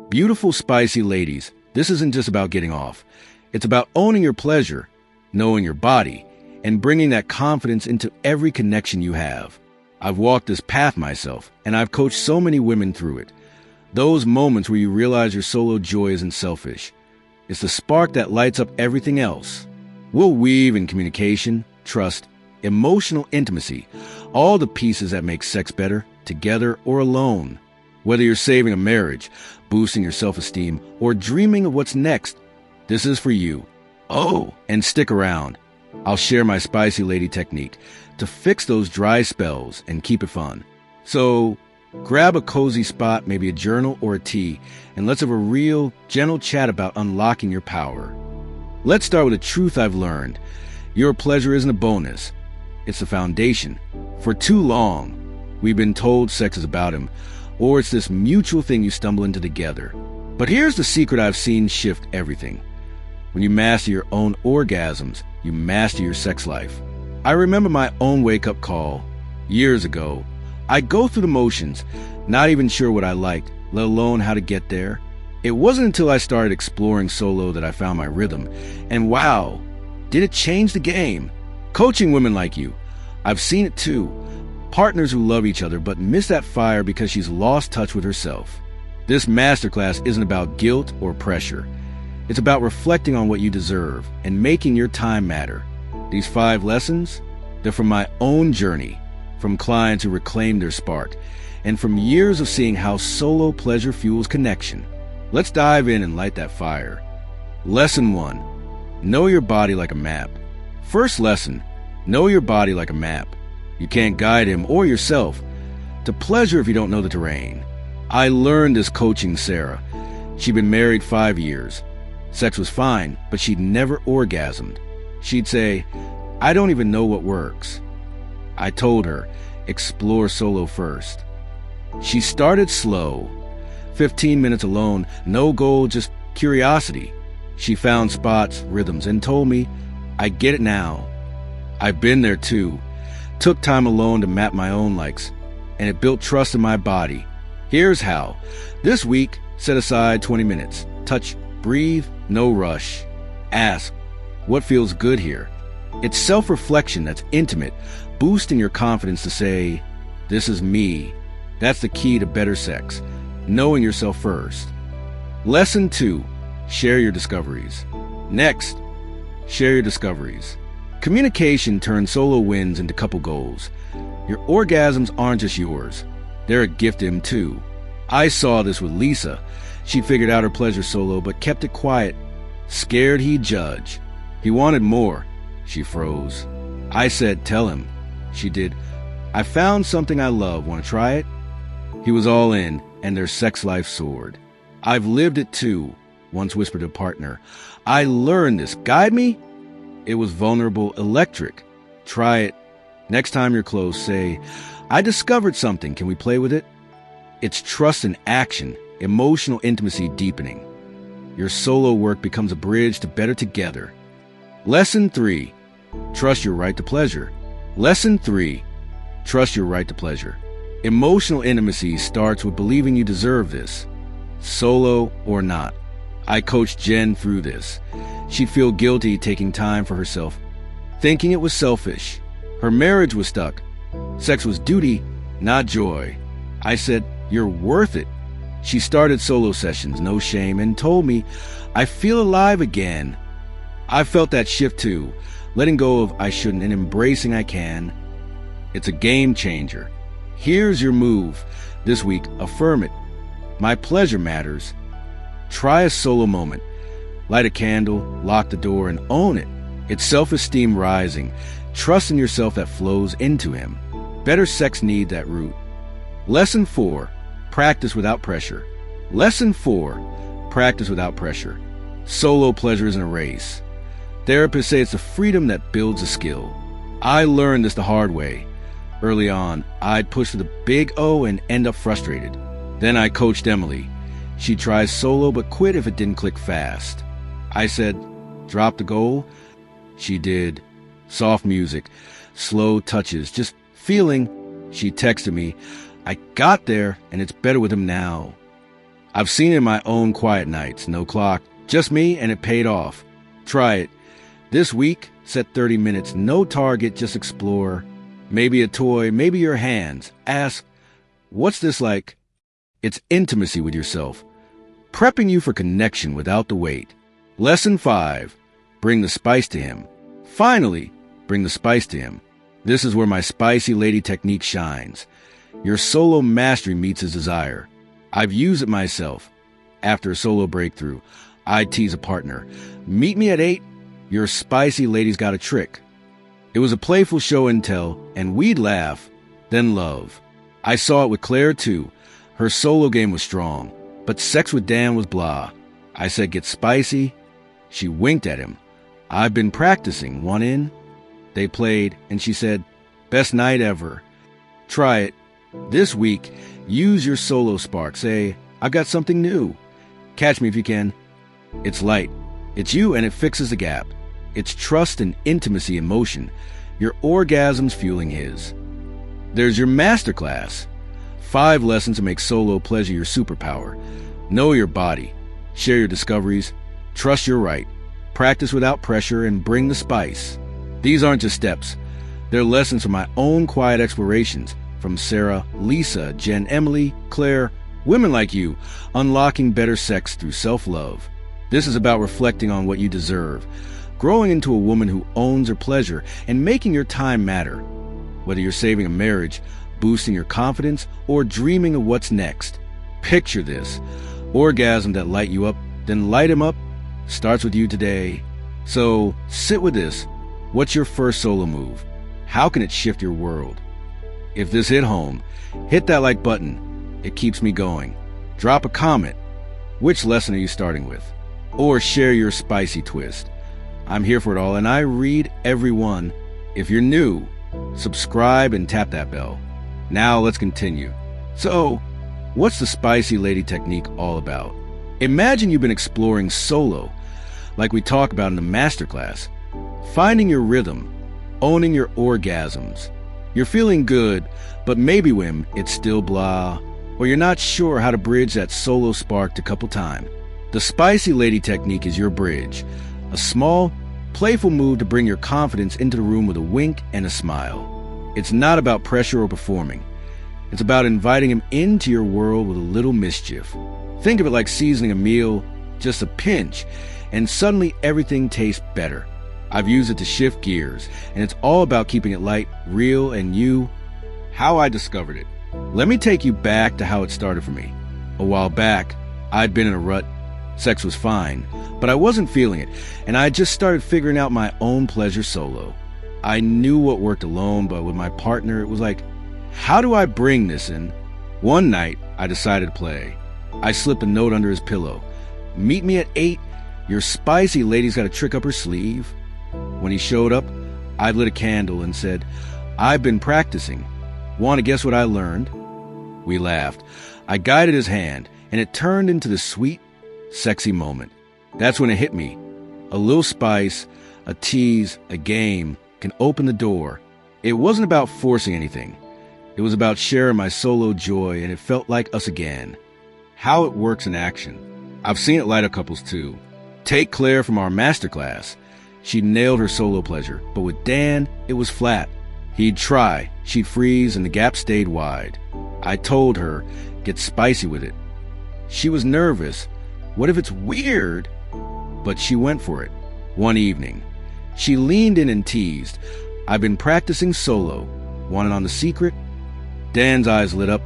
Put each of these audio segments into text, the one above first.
Beautiful, spicy ladies, this isn't just about getting off. It's about owning your pleasure, knowing your body, and bringing that confidence into every connection you have. I've walked this path myself, and I've coached so many women through it. Those moments where you realize your solo joy isn't selfish. It's the spark that lights up everything else. We'll weave in communication, trust, emotional intimacy, all the pieces that make sex better, together or alone. Whether you're saving a marriage, boosting your self-esteem, or dreaming of what's next, this is for you. Oh, and stick around. I'll share my spicy lady technique to fix those dry spells and keep it fun. So, grab a cozy spot, maybe a journal or a tea, and let's have a real, gentle chat about unlocking your power. Let's start with a truth I've learned. Your pleasure isn't a bonus. It's the foundation. For too long, we've been told sex is about him, or it's this mutual thing you stumble into together. But here's the secret I've seen shift everything. When you master your own orgasms, you master your sex life. I remember my own wake-up call. Years ago, I'd go through the motions, not even sure what I liked, let alone how to get there. It wasn't until I started exploring solo that I found my rhythm. And wow, did it change the game. Coaching women like you, I've seen it too. Partners who love each other but miss that fire because she's lost touch with herself. This masterclass isn't about guilt or pressure. It's about reflecting on what you deserve and making your time matter. These 5 lessons, they're from my own journey, from clients who reclaimed their spark, and from years of seeing how solo pleasure fuels connection. Let's dive in and light that fire. Lesson 1. Know your body like a map. First lesson, know your body like a map. You can't guide him or yourself to pleasure if you don't know the terrain. I learned this coaching Sarah. She'd been married 5 years. Sex was fine, but she'd never orgasmed. She'd say, "I don't even know what works." I told her, explore solo first. She started slow. 15 minutes alone, no goal, just curiosity. She found spots, rhythms, and told me, "I get it now." I've been there too. Took time alone to map my own likes, and it built trust in my body. Here's how. This week, set aside 20 minutes. Touch, breathe, no rush. Ask, what feels good here? It's self-reflection that's intimate, boosting your confidence to say, this is me. That's the key to better sex, knowing yourself first. Lesson 2, share your discoveries. Next, share your discoveries. Communication turns solo wins into couple goals. Your orgasms aren't just yours. They're a gift to him too. I saw this with Lisa. She figured out her pleasure solo but kept it quiet, scared he'd judge. He wanted more. She froze. I said, tell him. She did. I found something I love. Want to try it? He was all in, and their sex life soared. I've lived it too, once whispered to a partner. I learned this. Guide me? It was vulnerable, electric. Try it. Next time you're close, say, I discovered something. Can we play with it? It's trust in action, emotional intimacy deepening. Your solo work becomes a bridge to better together. Lesson 3, trust your right to pleasure. Lesson 3, trust your right to pleasure. Emotional intimacy starts with believing you deserve this, solo or not. I coached Jen through this. She'd feel guilty taking time for herself, thinking it was selfish. Her marriage was stuck. Sex was duty, not joy. I said, you're worth it. She started solo sessions, no shame, and told me, I feel alive again. I felt that shift too, letting go of I shouldn't and embracing I can. It's a game changer. Here's your move. This week, affirm it. My pleasure matters. Try a solo moment. Light a candle, lock the door, and own it. It's self-esteem rising. Trust in yourself that flows into him. Better sex needs that root. Lesson 4, practice without pressure. Lesson 4, practice without pressure. Solo pleasure isn't a race. Therapists say it's the freedom that builds a skill. I learned this the hard way. Early on, I'd push for the big O and end up frustrated. Then I coached Emily. She'd try solo but quit if it didn't click fast. I said, drop the goal. She did. Soft music, slow touches, just feeling. She texted me, I got there and it's better with him now. I've seen it in my own quiet nights, no clock, just me, and it paid off. Try it. This week, set 30 minutes, no target, just explore. Maybe a toy, maybe your hands. Ask, what's this like? It's intimacy with yourself, prepping you for connection without the weight. Lesson 5, bring the spice to him. Finally, bring the spice to him. This is where my spicy lady technique shines. Your solo mastery meets his desire. I've used it myself. After a solo breakthrough, I tease a partner. Meet me at 8. Your spicy lady's got a trick. It was a playful show and tell, and we'd laugh, then love. I saw it with Claire too. Her solo game was strong, but sex with Dan was blah. I said, get spicy. She winked at him. I've been practicing. Want in? They played, and she said, best night ever. Try it. This week, use your solo spark. Say, I've got something new. Catch me if you can. It's light. It's you, and it fixes the gap. It's trust and intimacy in motion. Your orgasms fueling his. There's your masterclass. 5 lessons to make solo pleasure your superpower. Know your body. Share your discoveries. Trust you're right. Practice without pressure and bring the spice. These aren't just steps. They're lessons from my own quiet explorations. From Sarah, Lisa, Jen, Emily, Claire, women like you, unlocking better sex through self-love. This is about reflecting on what you deserve, growing into a woman who owns her pleasure, and making your time matter. Whether you're saving a marriage, boosting your confidence, or dreaming of what's next. Picture this. Orgasm that light you up, then light him up, starts with you today. So sit with this. What's your first solo move? How can it shift your world? If this hit home, hit that like button. It keeps me going. Drop a comment. Which lesson are you starting with? Or share your spicy twist. I'm here for it all, and I read every one. If you're new, subscribe and tap that bell. Now let's continue. So, what's the spicy lady technique all about? Imagine you've been exploring solo, like we talk about in the masterclass. Finding your rhythm, owning your orgasms. You're feeling good, but maybe when it's still blah, or you're not sure how to bridge that solo spark to couple time. The spicy lady technique is your bridge. A small, playful move to bring your confidence into the room with a wink and a smile. It's not about pressure or performing. It's about inviting him into your world with a little mischief. Think of it like seasoning a meal, just a pinch, and suddenly everything tastes better. I've used it to shift gears, and it's all about keeping it light, real, and you. How I discovered it. Let me take you back to how it started for me. A while back, I'd been in a rut. Sex was fine, but I wasn't feeling it, and I just started figuring out my own pleasure solo. I knew what worked alone, but with my partner, it was like, how do I bring this in? One night, I decided to play. I slipped a note under his pillow. Meet me at 8. Your spicy lady's got a trick up her sleeve. When he showed up, I lit a candle and said, I've been practicing. Want to guess what I learned? We laughed. I guided his hand, and it turned into this sweet, sexy moment. That's when it hit me. A little spice, a tease, a game can open the door. It wasn't about forcing anything. It was about sharing my solo joy, and it felt like us again. How it works in action. I've seen it light up couples too. Take Claire from our masterclass. She nailed her solo pleasure, but with Dan, it was flat. He'd try, she'd freeze, and the gap stayed wide. I told her, get spicy with it. She was nervous. What if it's weird? But she went for it. One evening, she leaned in and teased. I've been practicing solo. Want it on the secret? Dan's eyes lit up.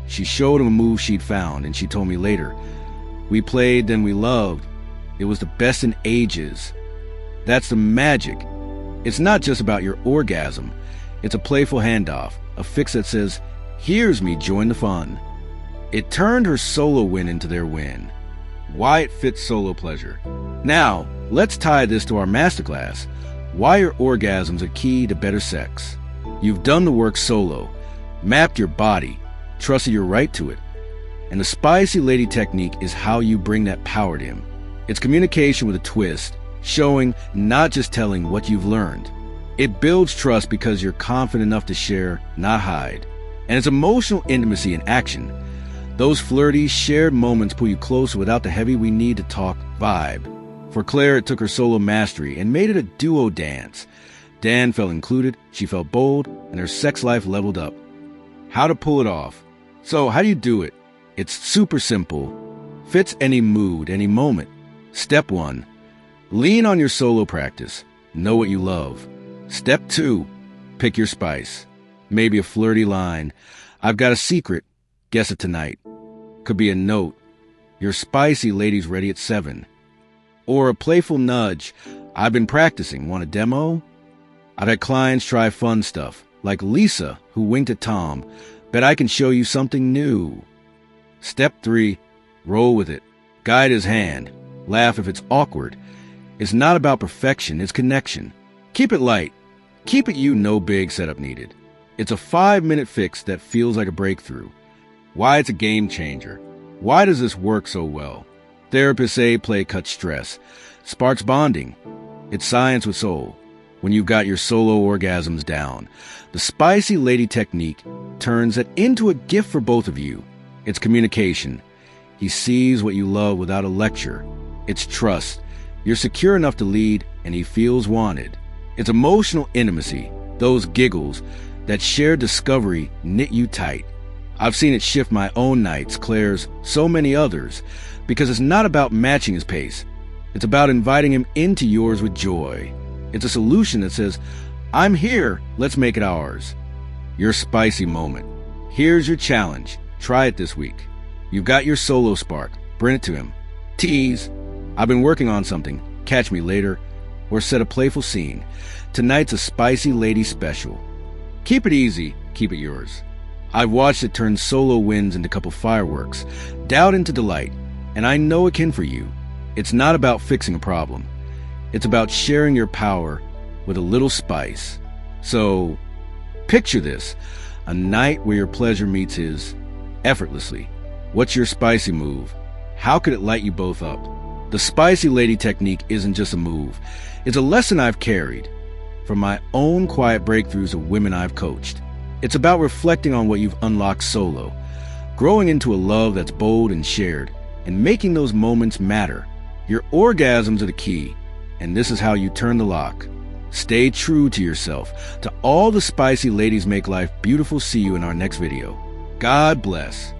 She showed him a move she'd found, and she told me later. We played, then we loved. It was the best in ages. That's the magic. It's not just about your orgasm. It's a playful handoff, a fix that says, here's me, join the fun. It turned her solo win into their win. Why it fits solo pleasure. Now, let's tie this to our masterclass. Why your orgasms are key to better sex. You've done the work solo, mapped your body, trusted you're right to it. And the spicy lady technique is how you bring that power to him. It's communication with a twist, showing, not just telling, what you've learned. It builds trust because you're confident enough to share, not hide. And it's emotional intimacy in action. Those flirty, shared moments pull you closer without the heavy we need to talk vibe. For Claire, it took her solo mastery and made it a duo dance. Dan felt included, she felt bold, and her sex life leveled up. How to pull it off. So, how do you do it? It's super simple. Fits any mood, any moment. Step 1. Lean on your solo practice. Know what you love. Step 2. Pick your spice. Maybe a flirty line. I've got a secret. Guess it tonight. Could be a note. Your spicy lady's ready at 7. Or a playful nudge. I've been practicing. Want a demo? I've had clients try fun stuff, like Lisa, who winked at Tom. Bet I can show you something new. Step 3. Roll with it. Guide his hand. Laugh if it's awkward. It's not about perfection, it's connection. Keep it light. Keep it you, no big setup needed. It's a 5-minute fix that feels like a breakthrough. Why it's a game changer. Why does this work so well? Therapists say play cuts stress. Sparks bonding. It's science with soul. When you've got your solo orgasms down, the spicy lady technique turns it into a gift for both of you. It's communication. He sees what you love without a lecture. It's trust. You're secure enough to lead, and he feels wanted. It's emotional intimacy. Those giggles, that shared discovery knit you tight. I've seen it shift my own nights, Claire's, so many others, because it's not about matching his pace. It's about inviting him into yours with joy. It's a solution that says, I'm here, let's make it ours. Your spicy moment. Here's your challenge. Try it this week. You've got your solo spark. Bring it to him. Tease. I've been working on something. Catch me later. Or set a playful scene. Tonight's a spicy lady special. Keep it easy. Keep it yours. I've watched it turn solo wins into couple fireworks, doubt into delight, and I know it can for you. It's not about fixing a problem. It's about sharing your power with a little spice. So, picture this. A night where your pleasure meets his effortlessly. What's your spicy move? How could it light you both up? The spicy lady technique isn't just a move. It's a lesson I've carried from my own quiet breakthroughs of women I've coached. It's about reflecting on what you've unlocked solo, growing into a love that's bold and shared, and making those moments matter. Your orgasms are the key, and this is how you turn the lock. Stay true to yourself. To all the spicy ladies make life beautiful, see you in our next video. God bless.